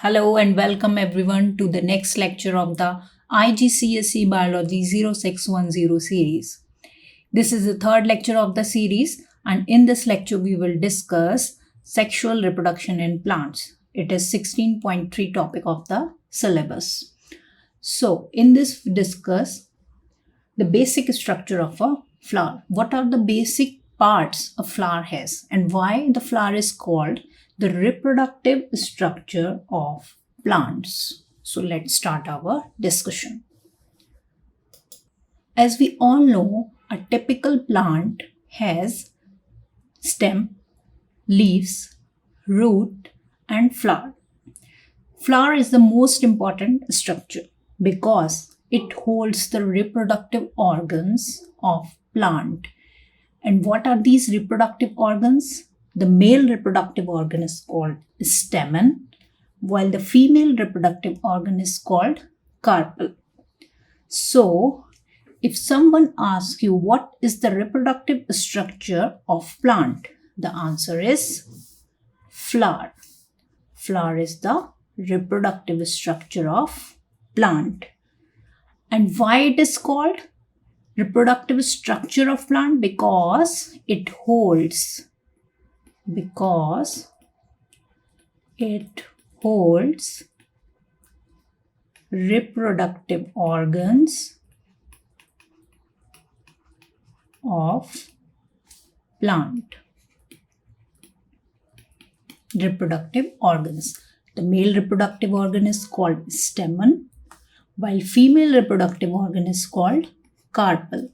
Hello and welcome everyone to the next lecture of the IGCSE Biology 0610 series. This is the third lecture of the series, and in this lecture we will discuss sexual reproduction in plants. It is 16.3 topic of the syllabus. So in this we discuss the basic structure of a flower. What are the basic parts a flower has and why the flower is called the reproductive structure of plants. So let's start our discussion. As we all know, a typical plant has stem, leaves, root, and flower. Flower is the most important structure because it holds the reproductive organs of plant. And what are these reproductive organs? The male reproductive organ is called stamen, while the female reproductive organ is called carpel. So, if someone asks you what is the reproductive structure of plant, the answer is flower. Flower is the reproductive structure of plant. And why it is called reproductive structure of plant? Because it holds reproductive organs of plant. Reproductive organs. The male reproductive organ is called stamen, while female reproductive organ is called carpel.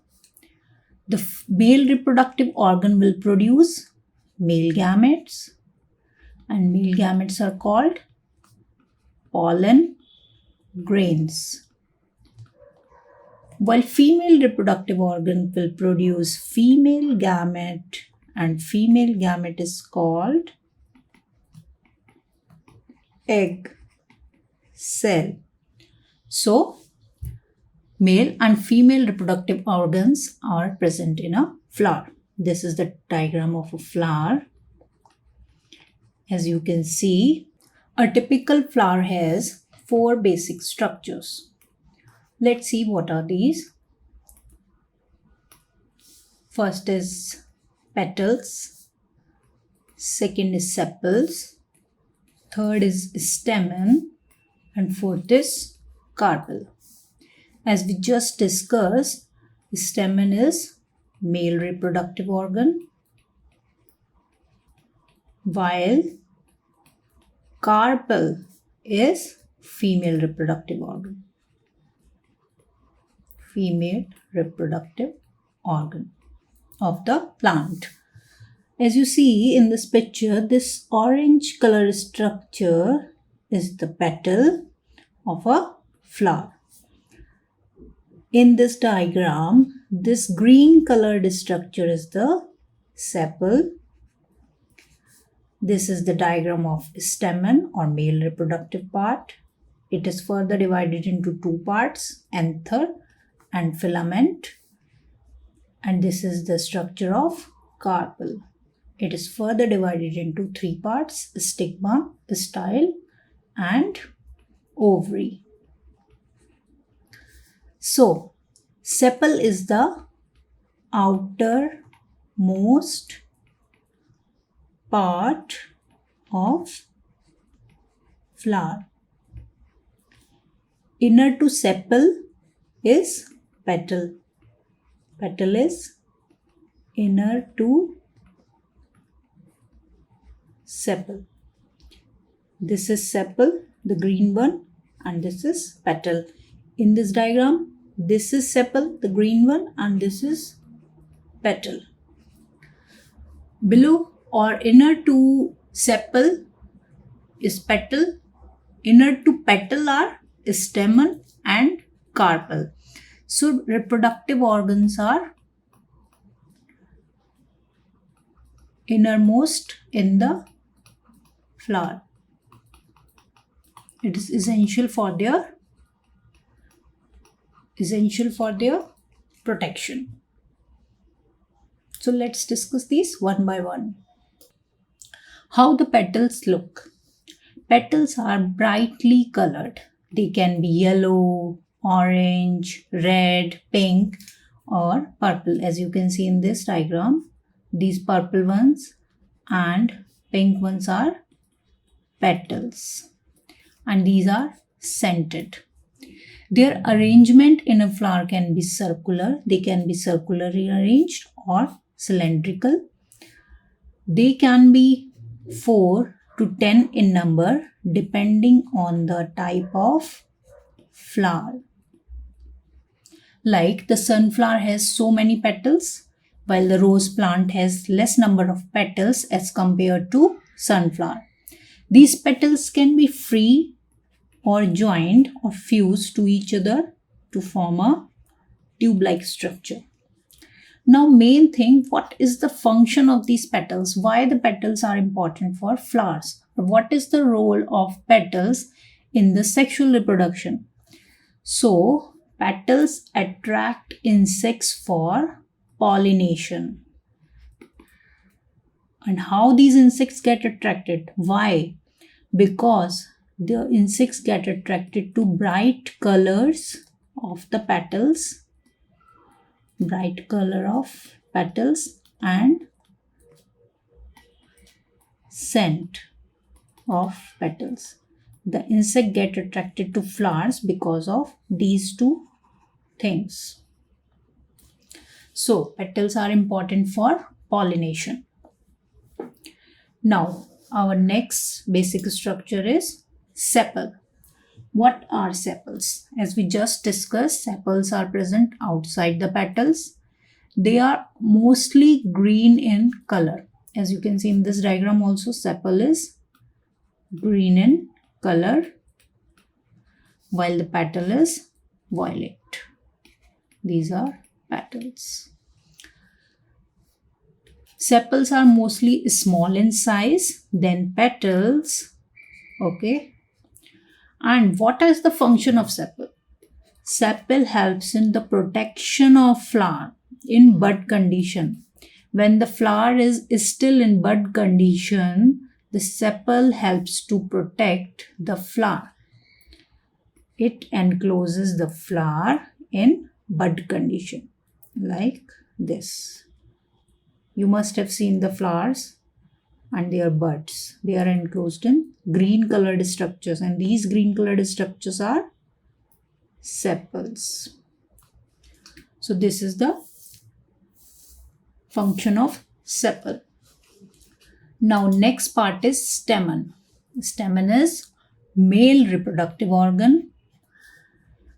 The male reproductive organ will produce male gametes, and male gametes are called pollen grains, while female reproductive organ will produce female gamete, and female gamete is called egg cell. So male and female reproductive organs are present in a flower. This is the diagram of a flower. As you can see, a typical flower has 4 basic structures. Let's see what are these. First is petals, second is sepals, third is stamen, and fourth is carpel. As we just discussed, stamen is male reproductive organ, while carpel is female reproductive organ. Female reproductive organ of the plant. As you see in this picture, this orange color structure is the petal of a flower. In this diagram, this green colored structure is the sepal. This is the diagram of stamen or male reproductive part. It is further divided into 2 parts, anther and filament. And this is the structure of carpel. It is further divided into 3 parts, stigma, style, and ovary. So, sepal is the outermost part of flower. Inner to sepal is petal. Petal is inner to sepal. This is sepal, the green one, and this is petal. In this diagram, this is sepal, the green one, and this is petal. Below or inner to sepal is petal. Inner to petal are stamen and carpel. So reproductive organs are innermost in the flower. It is essential for their protection. So let's discuss these one by one. How the petals look. Petals are brightly colored. They can be yellow, orange, red, pink, or purple. As you can see in this diagram, these purple ones and pink ones are petals, and these are scented. Their arrangement in a flower can be circular. They can be circularly arranged or cylindrical. They can be 4 to 10 in number depending on the type of flower. Like the sunflower has so many petals, while the rose plant has less number of petals as compared to sunflower. These petals can be free or joined or fused to each other to form a tube-like structure. Now, main thing, what is the function of these petals? Why the petals are important for flowers? What is the role of petals in the sexual reproduction? So, petals attract insects for pollination. And how these insects get attracted? Why? Because the insects get attracted to bright colors of the petals, bright color of petals, and scent of petals. The insect get attracted to flowers because of these two things. So petals are important for pollination. Now our next basic structure is sepal. What are sepals? As we just discussed, sepals are present outside the petals. They are mostly green in color. As you can see in this diagram also, sepal is green in color, while the petal is violet. These are petals. Sepals are mostly small in size than petals. Okay. And what is the function of sepal? Sepal helps in the protection of flower in bud condition. When the flower is still in bud condition, the sepal helps to protect the flower. It encloses the flower in bud condition like this. You must have seen the flowers and their buds. They are enclosed in green colored structures, and these green colored structures are sepals. So this is the function of sepal. Now next part is stamen. Stamen is male reproductive organ,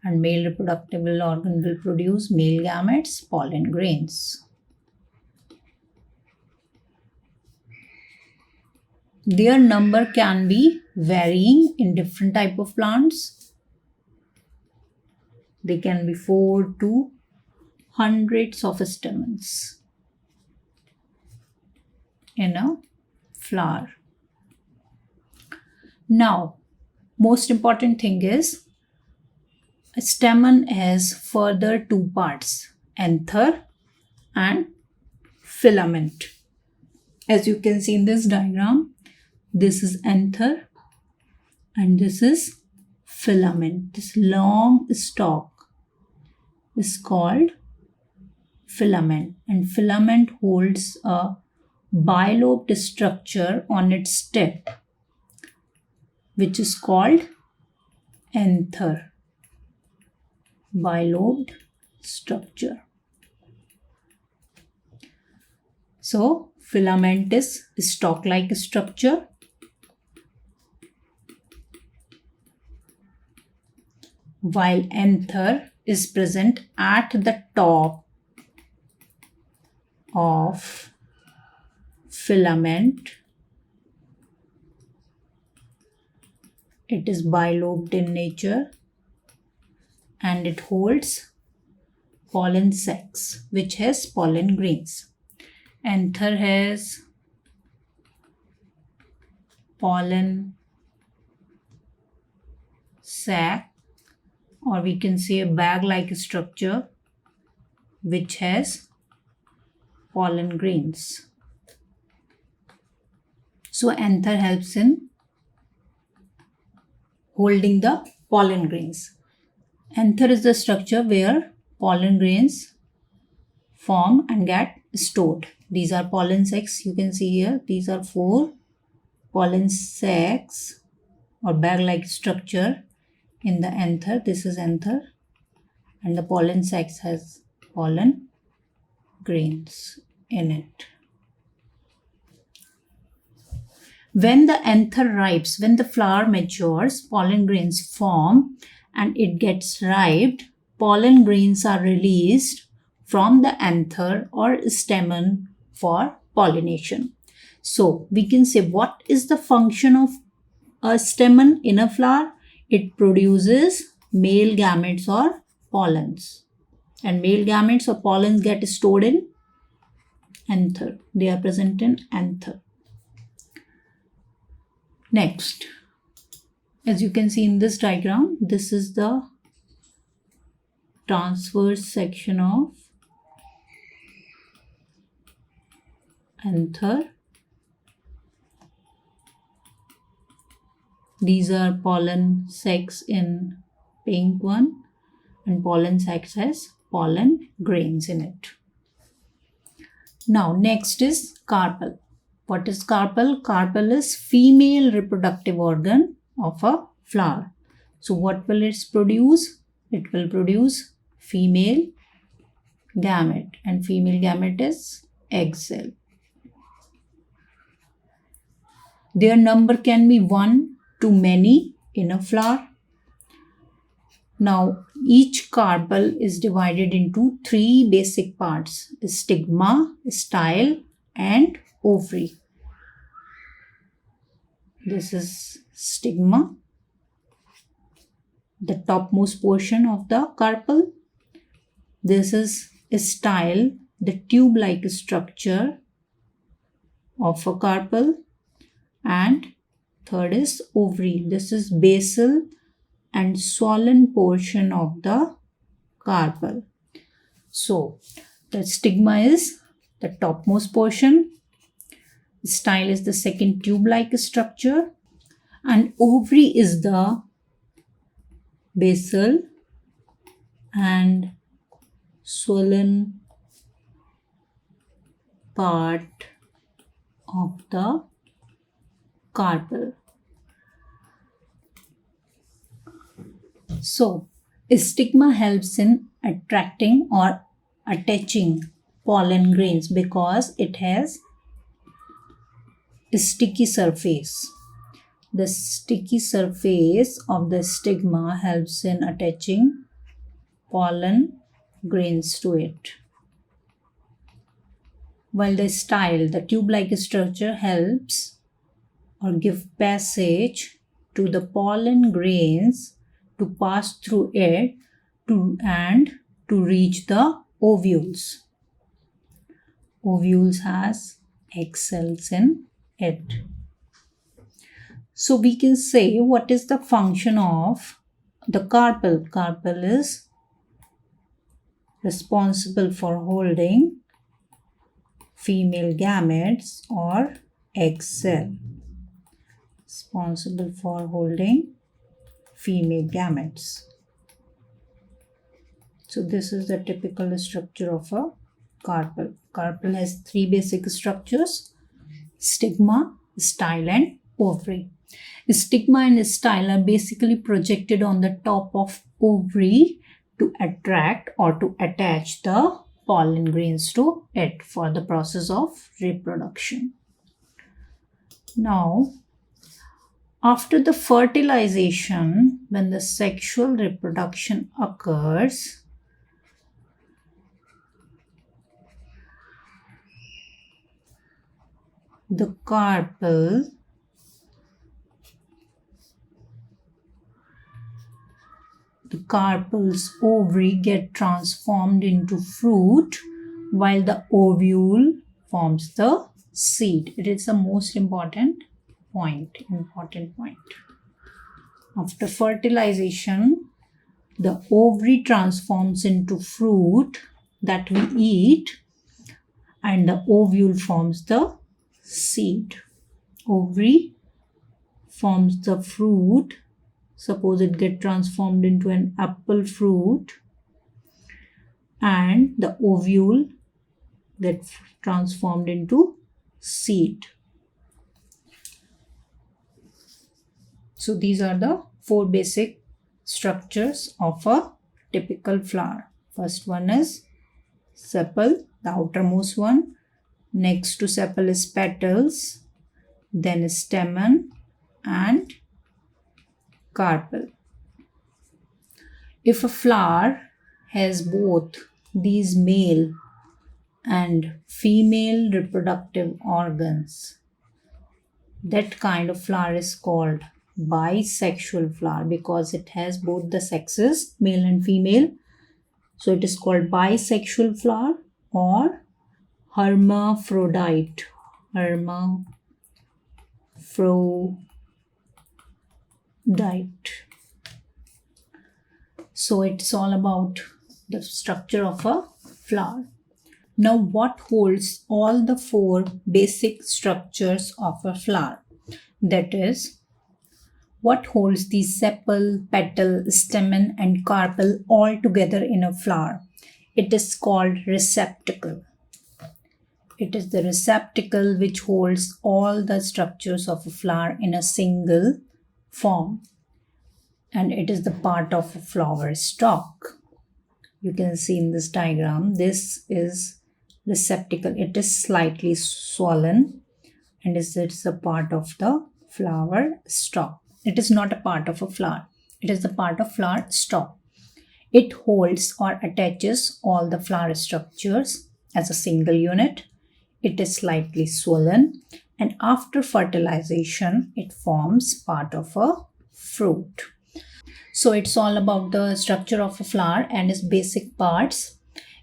and male reproductive organ will produce male gametes, pollen grains. Their number can be varying in different type of plants. They can be 4 to hundreds of stamens in a flower. Now, most important thing is a stamen has further two parts, anther and filament. As you can see in this diagram, this is anther and this is filament. This long stalk is called filament, and filament holds a bilobed structure on its tip, which is called anther. Bilobed structure. So filament is stalk-like structure, while anther is present at the top of filament. It is bilobed in nature and it holds pollen sex, which has pollen grains. Anther has pollen sac, or we can say a bag-like structure, which has pollen grains. So anther helps in holding the pollen grains. Anther is the structure where pollen grains form and get stored. These are pollen sacs. You can see here, these are 4 pollen sacs or bag-like structure in the anther. This is anther, and the pollen sacs has pollen grains in it. When the anther ripes, when the flower matures, pollen grains form and it gets ripe. Pollen grains are released from the anther or stamen for pollination. So we can say, what is the function of a stamen in a flower? It produces male gametes or pollens, and male gametes or pollens get stored in anther. They are present in anther. Next, as you can see in this diagram, this is the transverse section of anther. These are pollen sacs in pink one, and pollen sacs has pollen grains in it. Now next is carpel. What is carpel? Carpel is female reproductive organ of a flower. So what will it produce? It will produce female gamete, and female gamete is egg cell. Their number can be 1 to many in a flower. Now each carpel is divided into 3 basic parts: stigma, style, and ovary. This is stigma, the topmost portion of the carpel. This is style, the tube-like structure of a carpel. And third is ovary. This is basal and swollen portion of the carpel. So the stigma is the topmost portion, style is the second tube-like structure, and ovary is the basal and swollen part of the carpel. So stigma helps in attracting or attaching pollen grains because it has a sticky surface. The sticky surface of the stigma helps in attaching pollen grains to it. While the style, the tube-like structure, helps or give passage to the pollen grains to pass through it and to reach the ovules. Ovules has egg cells in it. So we can say, what is the function of the carpel? Carpel is responsible for holding female gametes or egg cell. Responsible for holding female gametes. So this is the typical structure of a carpel. Carpel has 3 basic structures: stigma, style, and ovary. Stigma and style are basically projected on the top of ovary to attract or to attach the pollen grains to it for the process of reproduction. Now, after the fertilization, when the sexual reproduction occurs, the carpel's ovary get transformed into fruit, while the ovule forms the seed. It is the most important point. After fertilization, the ovary transforms into fruit that we eat, and the ovule forms the seed. Ovary forms the fruit, Suppose it get transformed into an apple fruit, and the ovule get transformed into seed. So these are the 4 basic structures of a typical flower. First one is sepal, the outermost one. Next to sepal is petals, then stamen and carpel. If a flower has both these male and female reproductive organs, that kind of flower is called bisexual flower because it has both the sexes, male and female. So it is called bisexual flower or hermaphrodite. So it's all about the structure of a flower. Now, what holds all the 4 basic structures of a flower? That is, what holds the sepal, petal, stamen and carpel all together in a flower? It is called receptacle. It is the receptacle which holds all the structures of a flower in a single form. And it is the part of a flower stalk. You can see in this diagram, this is receptacle. It is slightly swollen and it's a part of the flower stalk. It is not a part of a flower. It is the part of flower stalk. It holds or attaches all the flower structures as a single unit. It is slightly swollen and after fertilization, it forms part of a fruit. So it's all about the structure of a flower and its basic parts.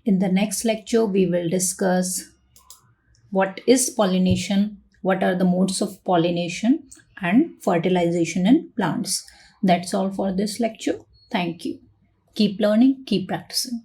In the next lecture, we will discuss what is pollination, what are the modes of pollination and fertilization in plants. That's all for this lecture. Thank you. Keep learning, keep practicing.